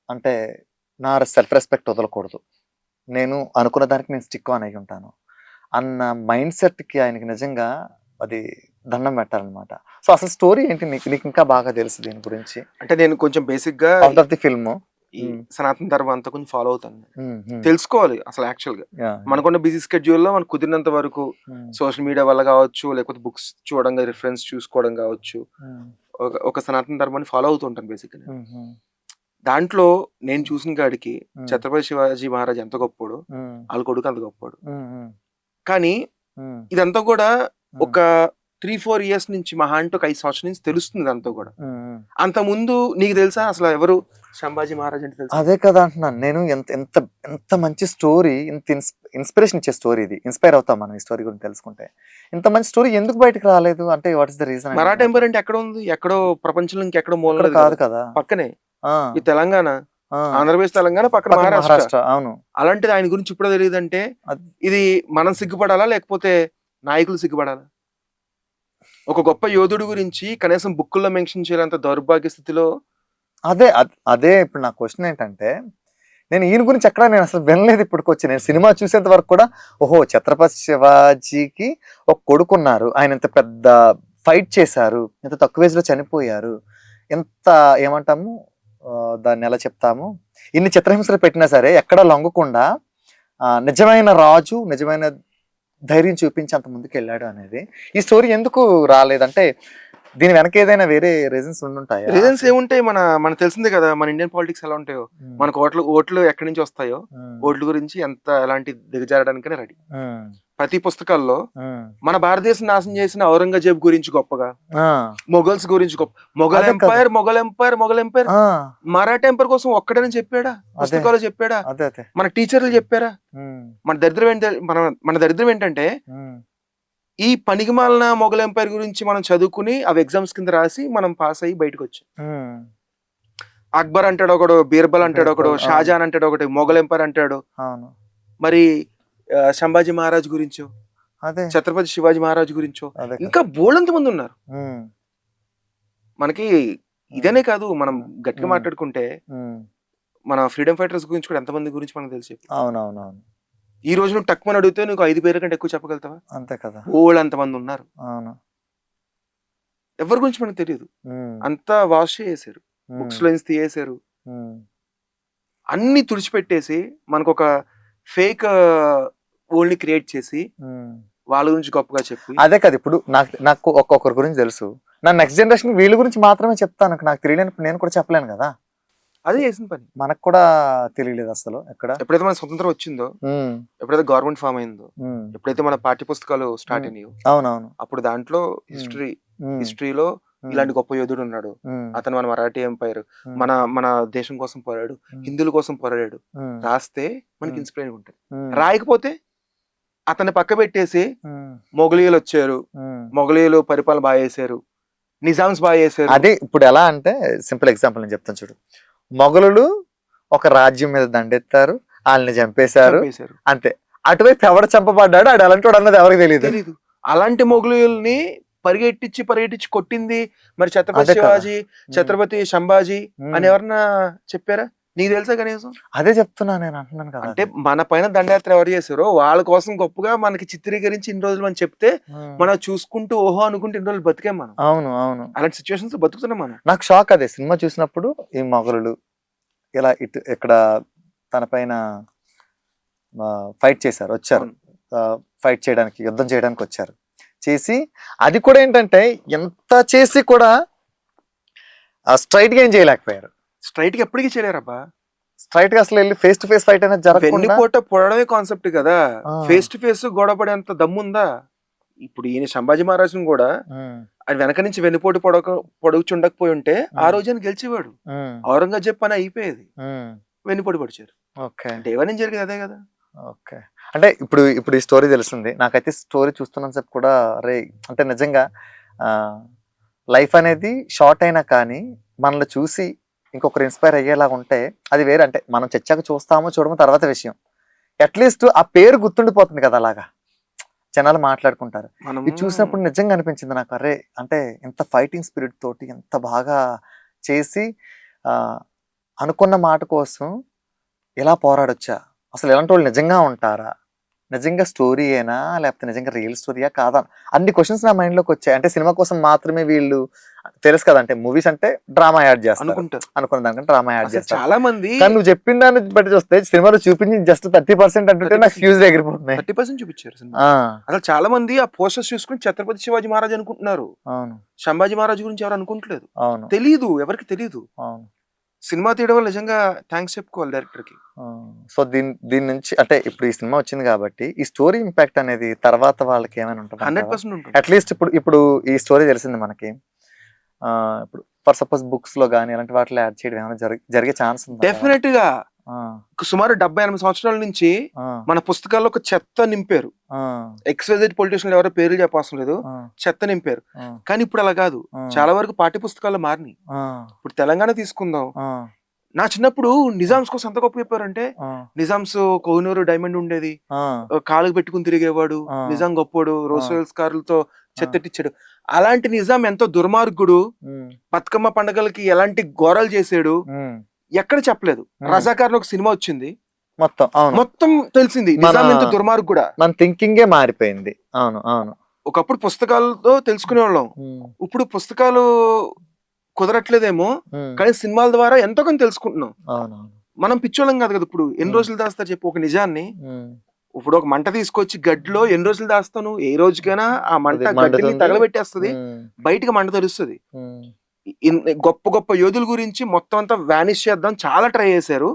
అంటే నా self respect వదలకూడదు. నేను అనుకున్న దానికి నేను స్టిక్ ఆన్ అయ్యి ఉంటాను అన్న మైండ్ సెట్‌కి ఆయనకి నిజంగా అది దండం పెట్టాలనమాట. సో, అసలు స్టోరీ ఏంటి నీకు? నీకు ఇంకా బాగా తెలుసు దీని గురించి. అంటే నేను కొంచెం బేసిక్‌గా ఔట్ ఆఫ్ ది ఫిల్ము. ఈ హ్మ్. సనాతన ధర్మం అంతా కొంచెం ఫాలో అవుతాను. హ్మ్. తెలుసుకోవాలి అసలు యాక్చువల్‌గా. యాహ్! మనకున్న బిజీ స్కెడ్యూల్‌లో మనకు కుదిరినంత వరకు హ్మ్. సోషల్ మీడియా వల్ల కావచ్చు, లేకపోతే బుక్స్ చూడడం, రిఫరెన్స్ చూసుకోవడం కావచ్చు. హ్మ్. ఒక సనాతన ధర్మాన్ని ఫాలో అవుతూ ఉంటాను బేసిక్‌గా నేను. హుహు. దాంట్లో నేను చూసిన కాడికి హ్మ్. 'ఛత్రపతి శివాజీ మహారాజ్' ఎంత గొప్పోడో, హ్మ్. ఆళ్ళ కొడుకు అంత గొప్పోడు. హ్మ్. హ్మ్. కానీ హ్మ్. ఇదంతా కూడా హ్మ్. ఒక 3, 4 ఇయర్స్ నుంచి మహా అంటే ఒక 5 సంవత్సరాల నుంచి తెలుస్తుంది ఇదంతా కూడా. హ్మ్. అంతకుముందు నీకు తెలుసా అసలు ఎవరు సంభాజీ మహారాజ్ అంటే తెలుసా? అదే కదా అంటున్నాను. నేను ఎంత ఎంత ఎంత మంచి స్టోరీ, ఇంత ఇన్స్పిరేషన్ ఇచ్చే స్టోరీ ఇది. ఇన్‌స్పైర్ అవుతాం మనం ఈ స్టోరీ గురించి తెలుసుకుంటే. ఇంత మంచి స్టోరీ ఎందుకు బయటకి రాలేదు? అంటే what is the reason I don't Maratha know. Empire అంటే ఎక్కడ ఉంది? ఎక్కడో ప్రపంచంలో ఇంకెక్కడో మూలన అక్కడ లేదు కాదు కదా! కదా! పక్కనే. ఆ! ఈ తెలంగాణ, ఆ! ఆంధ్రప్రదేశ్, తెలంగాణ పక్కన పక్కన మహారాష్ట్ర. మహారాష్ట్ర. అవును. అలాంటిది ఆయన గురించి ఇప్పుడే తెలీదంటే అద్ ఇది మనం సిగ్గుపడాలా? లేకపోతే నాయకులు సిగ్గుపడాలా? ఒక గొప్ప యోధుడి గురించి కనీసం బుక్కుల్లో మెన్షన్ చేయలేనంత దౌర్భాగ్య స్థితిలో అదే ఇప్పుడు నా క్వెషన్ ఏంటంటే, నేను ఈయన గురించి ఎక్కడ నేను అసలు వినలేదు ఇప్పటికొచ్చి. నేను సినిమా చూసేంత వరకు కూడా, ఓహో! 'ఛత్రపతి శివాజీకి' ఒక కొడుకున్నారు. ఆయన ఇంత పెద్ద ఫైట్ చేశారు. ఇంత తక్కువ ఏజ్‌లో చనిపోయారు. ఎంత ఏమంటాము? దాన్నెలా చెప్తాము? ఇన్ని చిత్రహింసలు పెట్టినా సరే ఎక్కడ లొంగకుండా నిజమైన రాజు, నిజమైన ధైర్యం చూపించి అంత ముందుకెళ్ళాడు అనేది. ఈ స్టోరీ ఎందుకు రాలేదంటే, దీని వెనక ఏదైనా వేరే రీజన్స్ ఉండుంటాయా రీజన్స్ అసలు? ఏముంటాయి? మనకు తెలిసిందే కదా! మన ఇండియన్ పాలిటిక్స్ ఎలా ఉంటాయో. హ్మ్. మనకు ఓట్లు ఎక్కడి నుంచి వస్తాయో, హ్మ్. ఓట్ల గురించి ఎలాంటి దిగజారడానికైనా రెడీ. హ్మ్. ప్రతి పుస్తకాల్లో హ్మ్. మన భారతదేశం నాశనం చేసిన ఔరంగజేబు గురించి గొప్పగా, ఆ! మొఘల్స్ గురించి గొప్ప మొఘల్ అదే కదా! Empire, Mughal empire, Mughal empire. ఆ! మరాఠా ఎంపైర్ కోసం ఒక్కడైనా చెప్పాడా? అదే. పుస్తకాల్లో చెప్పాడా? అదే. మన టీచర్లు చెప్పారా? హ్మ్. మన దరిద్రం ఏంటంటే, హ్మ్. ఈ పనికిమాలిన మొఘల్ ఎంపైర్ గురించి మనం చదువుకుని, అవి ఎగ్జామ్స్ కింద రాసి, మనం పాస్ అయ్యి బయటకొచ్చాం. హ్మ్. అక్బర్ అంటాడు ఒకడు, బీర్బల్ అంటాడు ఒకడు, బీర్బల్. అవును. షాజహాన్ అంటాడు ఒకటి, మొఘల్ ఎంపైర్ అంటాడు. అవును. మరి సంభాజీ మహారాజ్ గురించో, అదే. ఛత్రపతి శివాజీ మహారాజ్ గురించో, అదే కదా! ఇంకా బోలెడంత మంది ఉన్నారు. హ్మ్. మనకి హ్మ్. ఇదనే కాదు, మనం హ్మ్. గట్టిగా హ్మ్. మాట్లాడుకుంటే, హ్మ్. మన ఫ్రీడమ్ ఫైటర్స్ గురించి కూడా ఎంతమంది గురించి మనకు తెలుసు చెప్పు. అవునవునవును. ఈ రోజు నువ్వు టక్కుమని అడిగితే నీకు 5 పేర్ల కంటే ఎక్కువ చెప్పగలుగుతావా? అంతే కదా! బోలెడంత మంది ఉన్నారు. అవును. ఎవరి గురించి మనకు తెలీదు. హ్మ్. అంతా వాష్ చేసేసారు. హ్మ్. బుక్స్‌లో నుంచి తీయేసారు. హ్మ్. అన్నీ తుడిచిపెట్టేసి మనకొక ఫేక్ వరల్డ్‌ని క్రియేట్ చేసి, హ్మ్. వాళ్ళ గురించి గొప్పగా చెప్పి అదే కదా! ఇప్పుడు నాకు నాకు ఒక్కొక్కరి గురించి తెలుసు. నా నెక్స్ట్ జనరేషన్‌కి వీళ్ళ గురించి మాత్రమే చెప్తాను. నాకు తెలియలేనప్పుడు నేను కూడా చెప్పలేను కదా! అదే చేసిన పని. మనకు కూడా తెలియలేదు అసలు ఎక్కడ. ఎప్పుడైతే మన స్వతంత్రం వచ్చిందో, హ్మ్. ఎప్పుడైతే గవర్నమెంట్ ఫార్మ్ అయిందో, హ్మ్. ఎప్పుడైతే మన పాఠ్య పుస్తకాలు స్టార్ట్ హ్మ్. అయినాయో, అవునవును. అప్పుడు దాంట్లో హ్మ్. హ్మ్. హిస్టరీలో హ్మ్. ఇలాంటి గొప్ప యోధుడు ఉన్నాడు. హ్మ్. అతను మన మరాఠీ ఎంపైర్, హ్మ్. మన మన దేశం కోసం పోరాడాడు. హ్మ్. హిందువుల కోసం పోరాడాడు. హ్మ్. రాస్తే మనకి హ్మ్. ఇన్‌స్పైరింగ్ ఉంటది. హ్మ్. రాయకపోతే అతన్ని పక్కబెట్టేసి హ్మ్. మొఘలీయులొచ్చారు. హ్మ్. మొఘలీయులు పరిపాలన బా చేశారు. నిజామ్స్ బా చేశారు. అదే ఇప్పుడు ఎలా అంటే సింపుల్ ఎగ్జాంపుల్ నేను చెప్తాను చూడు. మొఘలులు ఒక రాజ్యం మీద దండెత్తారు. ఆళ్ళని చంపేశారు. చంపేశారు. అంతే. అటువైపు ఎవడు చంపబడ్డాడు ఆడు ఎలాంటోడన్నది ఎవరికీ తెలీదు. తెలీదు. అలాంటి మొఘలీయుల్ని పరిగెట్టించి కొట్టింది మరి ఛత్రపతి అదే కదా! శివాజీ, హ్మ్. ఛత్రపతి సంభాజీ అని హ్మ్. ఎవరన్నా చెప్పారా? నీకు తెలుసా కనీసం? అదే చెప్తున్నా నేను అంటున్నాను కదా అంటే అది. మన పైన దండయాత్ర ఎవరు చేసారో వాళ్ళ కోసం గొప్పగా మనకి చిత్రీకరించి ఇన్ని రోజులు మనం చెప్తే, హ్మ్. మనం చూసుకుంటూ ఓహో! అనుకుంటూ ఇన్ని రోజులు బతికాం మనం. అవును. అవును. అలాంటి సిట్యుయేషన్స్‌లో బతుకుతున్నాం మనం. నాకు షాక్ అదే సినిమా చూసినప్పుడు ఈ మొఘలులు ఇలా ఇక్కడ తన పైన ఫైట్ చేశారు. వచ్చారు. అవును. ఫైట్ చేయడానికి, యుద్ధం చేయడానికొచ్చారు. చేసి అది కూడా ఏంటంటే ఎంత చేసి కూడా స్ట్రెయిట్‌గా ఏం చేయలేకపోయారు. స్ట్రెయిట్‌గా ఎప్పటికి చేయలేరబ్బా! స్ట్రెయిట్‌గా అసలెళ్లి ఫేస్ టు ఫేస్ ఫైట్ అనేది జరగకుండా వెన్నుపోట పొడడమే కాన్సెప్ట్ కదా! ఆ! ఫేస్ టు ఫేస్ గొడవ పడేంత దమ్ముందా? ఇప్పుడు ఈయన సంభాజీ మహారాజుని గూడా హ్మ్. ఆయన వెనక నుంచి వెన్నుపోటు పొడుచుండకపోయుంటే ఆ హ్మ్. రోజైన గెలిచేవాడు. హ్మ్. ఔరంగజేబు పని అయిపోయేది. హ్మ్. వెన్నుపోటు పొడిచారు. ఓకే. అంటే ఇవన్నీ జరిగేది అదే గదా! ఓకే. అంటే ఇప్పుడు ఈ స్టోరీ తెలిసింది. నాకైతే స్టోరీ చూస్తున్నంత సేపు కూడా అరేయ్! అంటే నిజంగా ఆహ్, లైఫ్ అనేది షార్ట్ అయినా కానీ మనల్ని చూసి ఇంకొకరు ఇన్‌స్పైర్ అయ్యేలాగా ఉంటే అది వేరే. అంటే మనం చచ్చాక చూస్తామో చూడమో తర్వాత విషయం. అట్‌లీస్ట్ ఆ పేరు గుర్తుండిపోతుంది కదా! అలాగా. జనాలు మాట్లాడుకుంటారు. మనం ఇది చూసినప్పుడు నిజంగా అనిపించింది నాకు. అరే! అంటే ఇంత ఫైటింగ్ స్పిరిట్ తోటి ఎంత బాగా చేసి ఆహ్, అనుకున్న మాట కోసం ఎలా పోరాడొచ్చా? అసలు ఎలాంటి వాళ్ళు నిజంగా ఉంటారా? నిజంగా స్టోరీయేనా? లేకపోతే నిజంగా రియల్ స్టోరీయా కాదా? అన్ని క్వశ్చన్స్ నా మైండ్‌లోకి వచ్చాయి. అంటే సినిమా కోసం మాత్రమే వీళ్ళు తెలుసు కదా! అంటే మూవీస్ అంటే డ్రామా యాడ్ చేస్తారు. అనుకుంటారు. అనుకున్న దానికంటే డ్రామా యాడ్ అసలు చేస్తారు. చాలా మంది కానీ నువ్వు చెప్పిన దాన్ని బట్టి చూస్తే సినిమాలో చూపించింది జస్ట్ 30% అంటుంటే నాకు 30% ఫ్యూజ్‌లు ఎగిరిపోతున్నాయి. 30% చూపించారు సినిమా. ఆ! అసలు చాలా మంది ఆ పోస్టర్స్ చూసుకుని ఛత్రపతి శివాజీ మహారాజ్ అనుకుంటున్నారు. అవును. సంభాజీ మహారాజ్ గురించి ఎవరు అనుకుంటలేదు. అవును. తెలీదు, ఎవరికి తెలీదు. అవును. సినిమా తీయడం వల్ల నిజంగా థ్యాంక్స్ చెప్పుకోవాలి డైరెక్టర్ కి. సో దీని నుంచి అంటే ఇప్పుడు ఈ సినిమా వచ్చింది కాబట్టి ఈ స్టోరీ ఇంపాక్ట్ అనేది తర్వాత వాళ్ళకి ఏమైనా ఉంటుంది 100% ఉంటుంది. అట్లీస్ట్ ఇప్పుడు ఈ స్టోరీ తెలిసింది మనకి. ఇప్పుడు ఫర్ సపోజ్ బుక్స్ లో కానీ అలాంటి వాటిలో యాడ్ చేయడం ఏమైనా జరిగే ఛాన్స్ ఉంది? డెఫినెట్ గా సుమారు 78 సంవత్సరాల నుంచి మన పుస్తకాల్లో ఒక చెత్త నింపారు. ఎక్స్వైజెడ్ పొలిటీషియన్ ఎవరో పేర్లు చెప్పవసరం లేదు, చెత్త నింపారు. కానీ ఇప్పుడు అలా కాదు, చాలా వరకు పాఠ్య పుస్తకాల్లో మారినాయి. ఇప్పుడు తెలంగాణ తీసుకుందాం, నా చిన్నప్పుడు నిజామ్స్ కోసం ఎంత గొప్ప చెప్పారంటే, నిజామ్స్ కోహినూరు డైమండ్ ఉండేది, కాళ్ళకు పెట్టుకుని తిరిగేవాడు, నిజాం గొప్పోడు, రోల్స్ కార్లతో చెత్తటిచ్చాడు. అలాంటి నిజాం ఎంతో దుర్మార్గుడు, బతుకమ్మ పండుగలకి ఎలాంటి ఘోరాలు చేసాడు ఎక్కడ చెప్పలేదు. రజాకార్ ఒక సినిమా వచ్చింది, మొత్తం తెలిసింది నిజాం ఎంత దుర్మార్గుడా. మన థింకింగే మారిపోయింది. అవును అవును. ఒకప్పుడు పుస్తకాలతో తెలుసుకునే వాళ్ళం, ఇప్పుడు పుస్తకాలు కుదరట్లేదేమో, కానీ సినిమాల ద్వారా ఎంతో కొంత తెలుసుకుంటున్నాం. మనం పిచ్చోళ్ళం కాదు కదా. ఇప్పుడు ఎన్ని రోజులు దాస్తారు చెప్పు ఒక నిజాన్ని? ఇప్పుడు ఒక మంట తీసుకొచ్చి గడ్డిలో ఎన్ని రోజులు దాస్తాను? ఏ రోజుకైనా ఆ మంట గడ్డిని తగలబెట్టేస్తుంది, బయటకు మంట తెలుస్తుంది. గొప్ప గొప్ప యోధుల గురించి మొత్తం అంతా వానిష్ చేద్దాం చాలా ట్రై చేశారు,